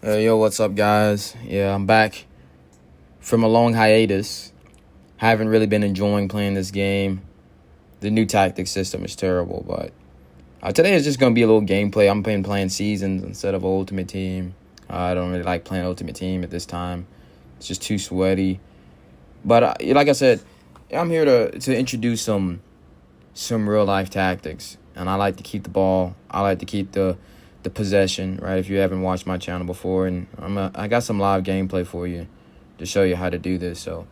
Yo, what's up, guys? Yeah, I'm back from a long hiatus. Haven't really been enjoying playing this game. The new tactic system is terrible, but today is just going to be a little gameplay. I'm playing seasons instead of Ultimate Team. I don't really like playing Ultimate Team at this time. It's just too sweaty. But like I said, I'm here to introduce some real life tactics, and I like to keep the ball. I like to keep the possession, right? If you haven't watched my channel before, and I got some live gameplay for you to show you how to do this. So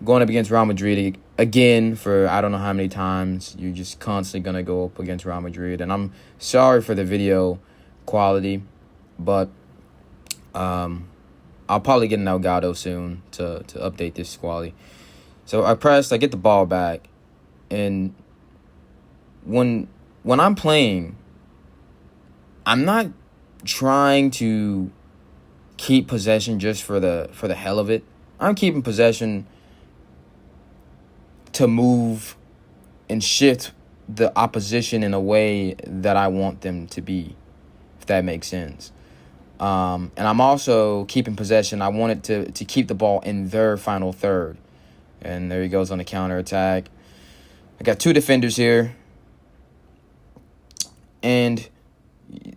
going up against Real Madrid again for I don't know how many times. You're just constantly gonna go up against Real Madrid, and I'm sorry for the video quality, but I'll probably get an Elgato soon to update this quality. So I get the ball back, and when I'm playing, I'm not trying to keep possession just for the hell of it. I'm keeping possession to move and shift the opposition in a way that I want them to be, if that makes sense. And I'm also keeping possession. I want it to keep the ball in their final third. And there he goes on the counter attack. I got two defenders here. And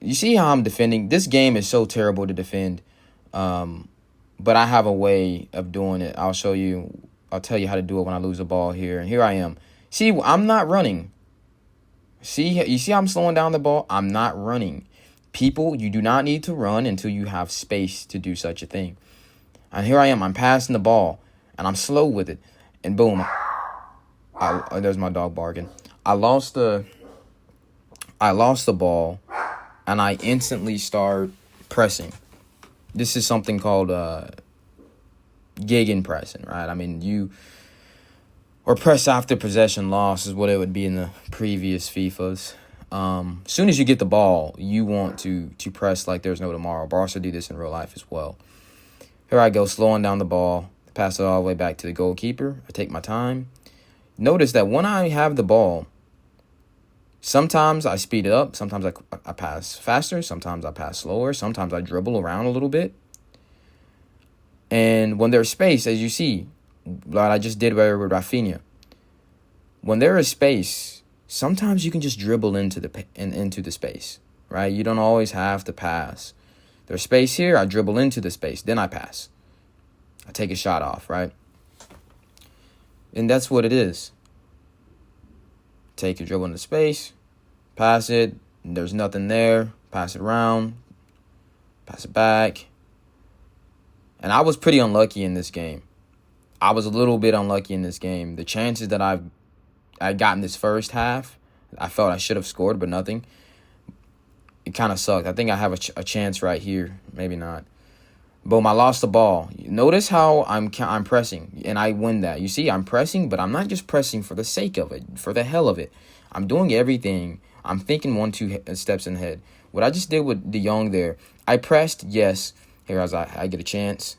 you see how I'm defending? This game is so terrible to defend. But I have a way of doing it. I'll show you. I'll tell you how to do it when I lose the ball here. And here I am. See, I'm not running. You see how I'm slowing down the ball? I'm not running. People, you do not need to run until you have space to do such a thing. And here I am. I'm passing the ball. And I'm slow with it. And boom. There's my dog barking. I lost the ball. And I instantly start pressing. This is something called gegenpressing, right? I mean, or press after possession loss is what it would be in the previous FIFAs. As soon as you get the ball, you want to press like there's no tomorrow. Barca do this in real life as well. Here I go, slowing down the ball, pass it all the way back to the goalkeeper. I take my time. Notice that when I have the ball, sometimes I speed it up. Sometimes I pass faster. Sometimes I pass slower. Sometimes I dribble around a little bit. And when there's space, as you see, like I just did with Rafinha, when there is space, sometimes you can just dribble into the space, right? You don't always have to pass. There's space here. I dribble into the space. Then I pass. I take a shot off, right? And that's what it is. Take your dribble into space, pass it, there's nothing there, pass it around, pass it back. And I was pretty unlucky in this game. I was a little bit unlucky in this game. The chances that I got in this first half, I felt I should have scored, but nothing. It kind of sucked. I think I have a chance right here. Maybe not. Boom, I lost the ball. Notice how I'm pressing, and I win that. You see, I'm pressing, but I'm not just pressing for the sake of it, for the hell of it. I'm doing everything. I'm thinking 1-2 steps ahead. What I just did with De Jong there, I pressed, yes. Here, as I get a chance.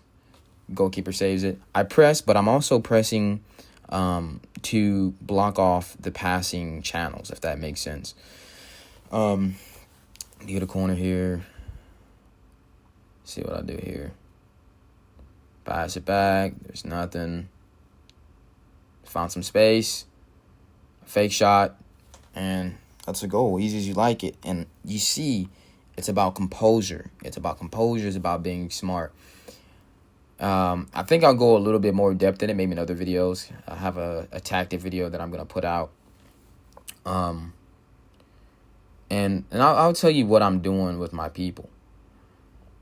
Goalkeeper saves it. I press, but I'm also pressing to block off the passing channels, if that makes sense. Get a corner here. See what I do here. Pass it back. There's nothing. Found some space. Fake shot. And that's a goal. Easy as you like it. And you see, it's about composure. It's about being smart. I think I'll go a little bit more depth in it, maybe in other videos. I have a tactic video that I'm going to put out. And I'll tell you what I'm doing with my people.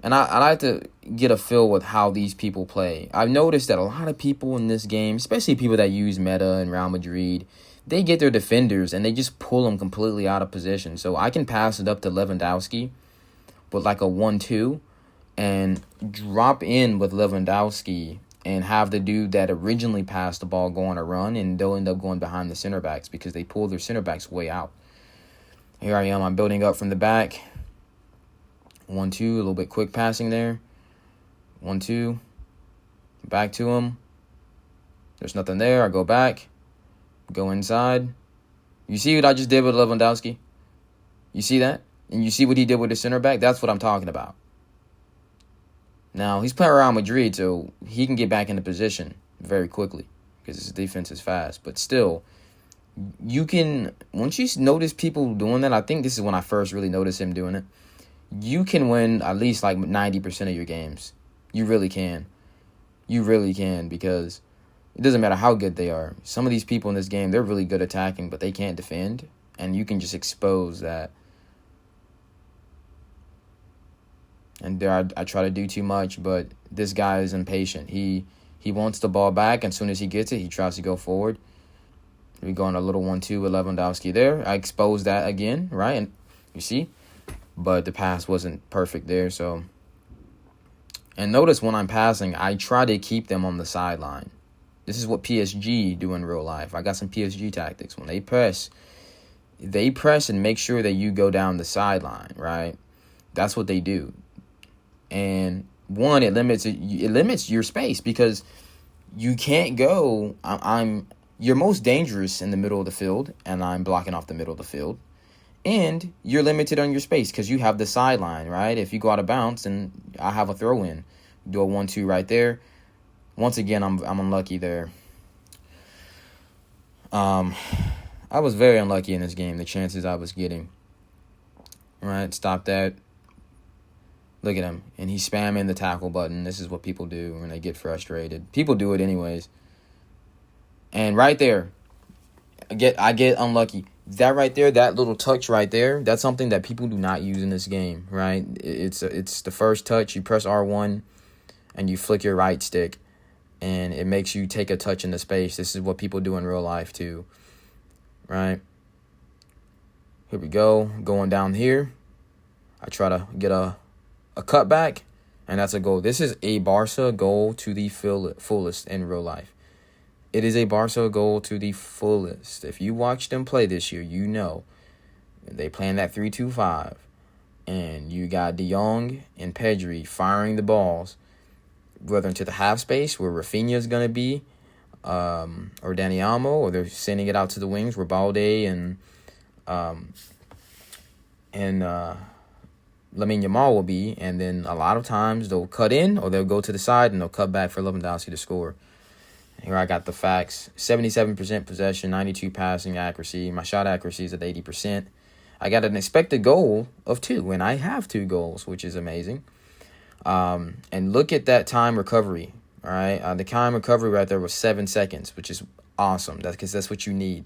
And I like to get a feel with how these people play. I've noticed that a lot of people in this game, especially people that use meta and Real Madrid, they get their defenders and they just pull them completely out of position. So I can pass it up to Lewandowski with like a 1-2 and drop in with Lewandowski and have the dude that originally passed the ball go on a run, and they'll end up going behind the center backs because they pull their center backs way out. Here I am. I'm building up from the back. 1-2, a little bit quick passing there. 1-2. Back to him. There's nothing there. I go back. Go inside. You see what I just did with Lewandowski? You see that? And you see what he did with the center back? That's what I'm talking about. Now, he's playing Real Madrid, so he can get back into position very quickly because his defense is fast. But still, you can, once you notice people doing that, I think this is when I first really noticed him doing it, you can win at least like 90% of your games. You really can. You really can, because it doesn't matter how good they are. Some of these people in this game, they're really good attacking, but they can't defend. And you can just expose that. And there, I try to do too much, but this guy is impatient. He wants the ball back, and as soon as he gets it, he tries to go forward. We go on a little 1-2 with Lewandowski there. I exposed that again, right? And you see? But the pass wasn't perfect there, so. And notice when I'm passing, I try to keep them on the sideline. This is what PSG do in real life. I got some PSG tactics. When they press and make sure that you go down the sideline, right? That's what they do. And one, it limits your space, because you can't go. You're most dangerous in the middle of the field, and I'm blocking off the middle of the field. And you're limited on your space because you have the sideline, right? If you go out of bounds, and I have a throw in, do a 1-2 right there. Once again, I'm unlucky there. I was very unlucky in this game. The chances I was getting. Right, stop that. Look at him, and he's spamming the tackle button. This is what people do when they get frustrated. People do it anyways. And right there, I get unlucky. That right there, that little touch right there, that's something that people do not use in this game, right? It's the first touch. You press R1, and you flick your right stick, and it makes you take a touch in the space. This is what people do in real life too, right? Here we go, going down here. I try to get a cutback, and that's a goal. This is a Barca goal to the fullest in real life. It is a Barca goal to the fullest. If you watch them play this year, you know they playing that 3-2-5, and you got De Jong and Pedri firing the balls, whether into the half space where Rafinha is going to be, or Dani Almo, or they're sending it out to the wings where Balde and Lamine Yamal will be, and then a lot of times they'll cut in or they'll go to the side and they'll cut back for Lewandowski to score. Here I got the facts. 77% possession, 92 passing accuracy. My shot accuracy is at 80%. I got an expected goal of 2, and I have 2 goals, which is amazing. And look at that time recovery, all right? The time recovery right there was 7 seconds, which is awesome. That's because that's what you need.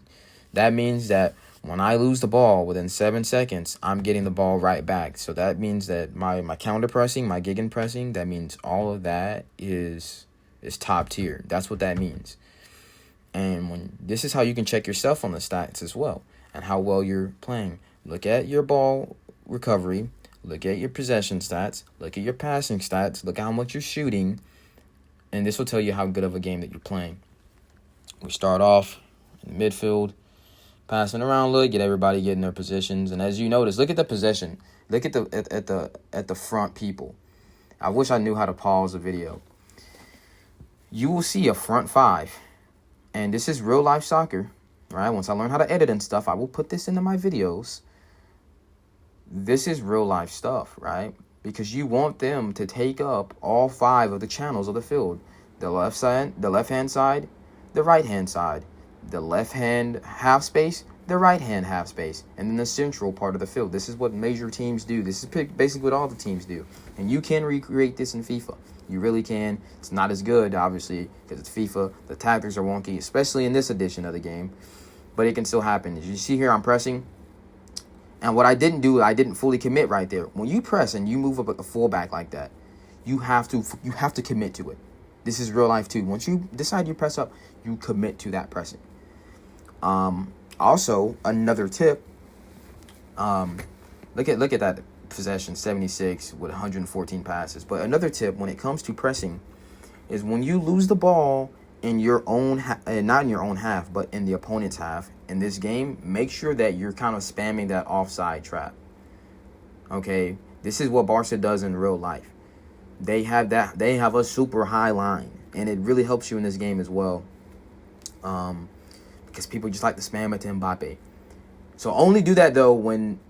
That means that when I lose the ball within 7 seconds, I'm getting the ball right back. So that means that my counter pressing, my gegen pressing, that means all of that is top tier. That's what that means. And when this is how you can check yourself on the stats as well, and how well you're playing. Look at your ball recovery. Look at your possession stats. Look at your passing stats. Look at how much you're shooting. And this will tell you how good of a game that you're playing. We start off in the midfield, passing around a little, get everybody getting their positions. And as you notice, look at the possession. Look at the front people. I wish I knew how to pause the video. You will see a front 5. And this is real life soccer, right? Once I learn how to edit and stuff, I will put this into my videos. This is real life stuff, right? Because you want them to take up all 5 of the channels of the field. The left side, the left-hand side, the right-hand side, the left-hand half space, the right-hand half space, and then the central part of the field. This is what major teams do. This is basically what all the teams do. And you can recreate this in FIFA. You really can. It's not as good, obviously, because it's FIFA. The tactics are wonky, especially in this edition of the game. But it can still happen. As you see here, I'm pressing. And what I didn't do, I didn't fully commit right there. When you press and you move up a fullback like that, you have to commit to it. This is real life too. Once you decide you press up, you commit to that pressing. Also, another tip. Look at that possession, 76 with 114 passes. But another tip when it comes to pressing is when you lose the ball in your own not in your own half, but in the opponent's half in this game, make sure that you're kind of spamming that offside trap. Okay, this is what Barca does in real life. They have a super high line, and it really helps you in this game as well. Because people just like to spam it to Mbappe. So only do that though when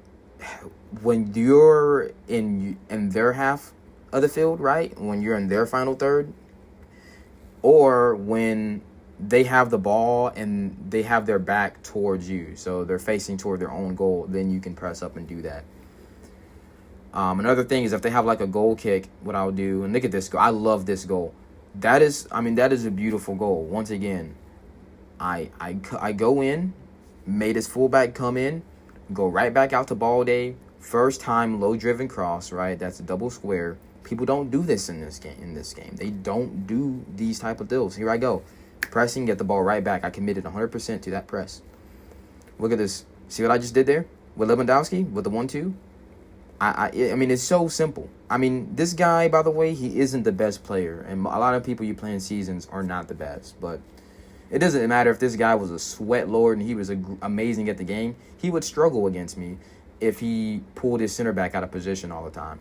you're in their half, of the field, right? When you're in their final third, or when they have the ball and they have their back towards you, so they're facing toward their own goal, then you can press up and do that. Another thing is if they have like a goal kick, what I'll do, and look at this goal. I love this goal. That is a beautiful goal. Once again, I go in, made his fullback come in, go right back out to ball day. First time low driven cross, right? That's a double square. People don't do this in this game. They don't do these type of deals. Here I go. Pressing, get the ball right back. I committed 100% to that press. Look at this. See what I just did there? With Lewandowski, with the 1-2? I mean, it's so simple. I mean, this guy, by the way, he isn't the best player. And a lot of people you play in seasons are not the best. But it doesn't matter if this guy was a sweat lord and he was amazing at the game. He would struggle against me if he pulled his center back out of position all the time.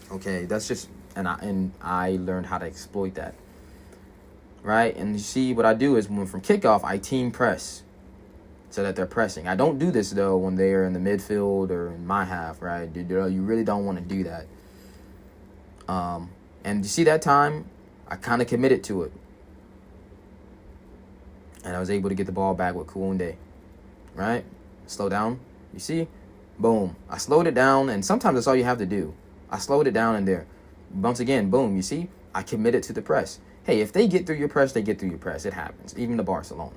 Okay, that's just, and I learned how to exploit that. Right? And you see what I do is when from kickoff, I team press so that they're pressing. I don't do this, though, when they are in the midfield or in my half, right? You really don't want to do that. And you see that time, I kind of committed to it. And I was able to get the ball back with Kounde, right? Slow down. You see? Boom. I slowed it down, and sometimes that's all you have to do. I slowed it down in there. Once again, boom. You see? I committed to the press. Hey, if they get through your press, they get through your press. It happens. Even to Barcelona.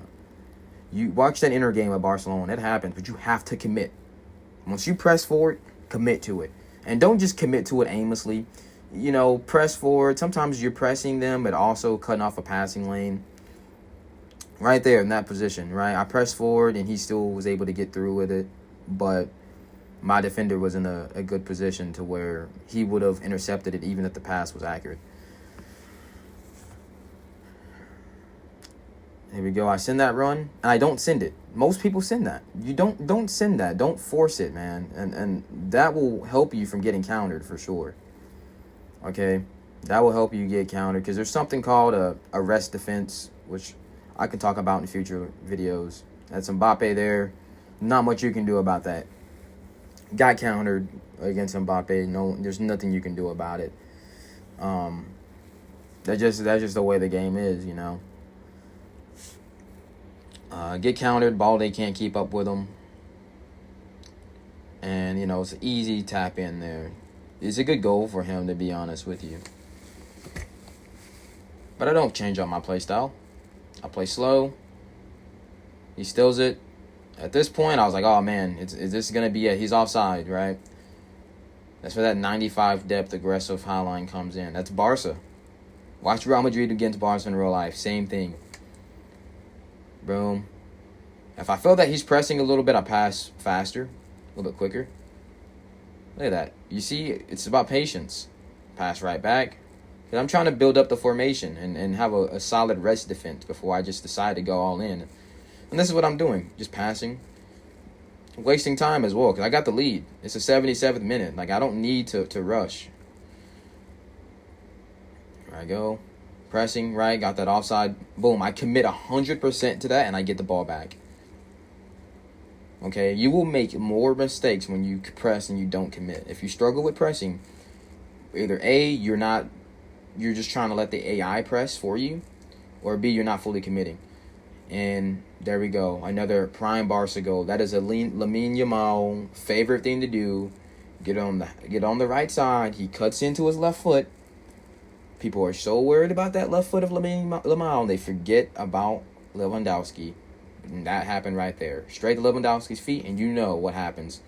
You watch that inner game of Barcelona. It happens, but you have to commit. Once you press forward, commit to it. And don't just commit to it aimlessly. You know, press forward. Sometimes you're pressing them, but also cutting off a passing lane. Right there in that position, right? I pressed forward, and he still was able to get through with it. But my defender was in a good position to where he would have intercepted it even if the pass was accurate. Here we go. I send that run, and I don't send it. Most people send that. You don't send that. Don't force it, man. And that will help you from getting countered for sure. Okay? That will help you get countered because there's something called a rest defense, which I can talk about in future videos. That's Mbappe there. Not much you can do about that. Got countered against Mbappe. No, there's nothing you can do about it. That's just the way the game is, you know. Get countered. Balde can't keep up with him. And, you know, it's an easy tap in there. It's a good goal for him, to be honest with you. But I don't change up my play style. I play slow. He steals it. At this point, I was like, oh, man, is this going to be it? He's offside, right? That's where that 95 depth aggressive high line comes in. That's Barca. Watch Real Madrid against Barca in real life. Same thing. Boom. If I feel that he's pressing a little bit, I pass faster, a little bit quicker. Look at that. You see, it's about patience. Pass right back. Because I'm trying to build up the formation and have a solid rest defense before I just decide to go all in. And this is what I'm doing. Just passing. Wasting time as well, because I got the lead. It's the 77th minute. Like, I don't need to rush. Here I go. Pressing, right? Got that offside. Boom. I commit 100% to that, and I get the ball back. Okay? You will make more mistakes when you press and you don't commit. If you struggle with pressing, either A, you're just trying to let the AI press for you, or B, you're not fully committing. And there we go. Another prime Barca goal. That is a Lamine Yamal favorite thing to do. Get on the right side. He cuts into his left foot. People are so worried about that left foot of Lamine Yamal. They forget about Lewandowski. And that happened right there. Straight to Lewandowski's feet, and you know what happens.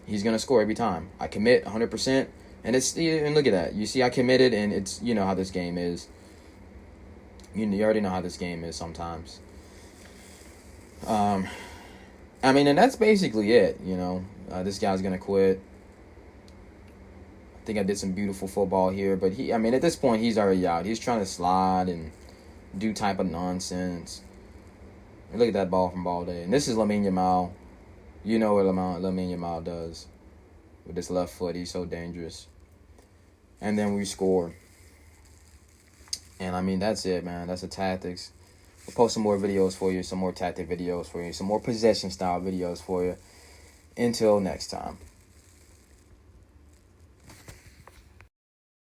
He's going to score every time. I commit 100%. And look at that. You see, I committed, and it's, you know how this game is. You already know how this game is sometimes. I mean, and that's basically it, you know. This guy's going to quit. I think I did some beautiful football here, but at this point, he's already out. He's trying to slide and do type of nonsense. And look at that ball from Balde. And this is Lamine Yamal. You know what Lamine Yamal does. With his left foot, he's so dangerous. And then we score. And, I mean, that's it, man. That's the tactics. We'll post some more videos for you, some more tactic videos for you, some more possession style videos for you. Until next time.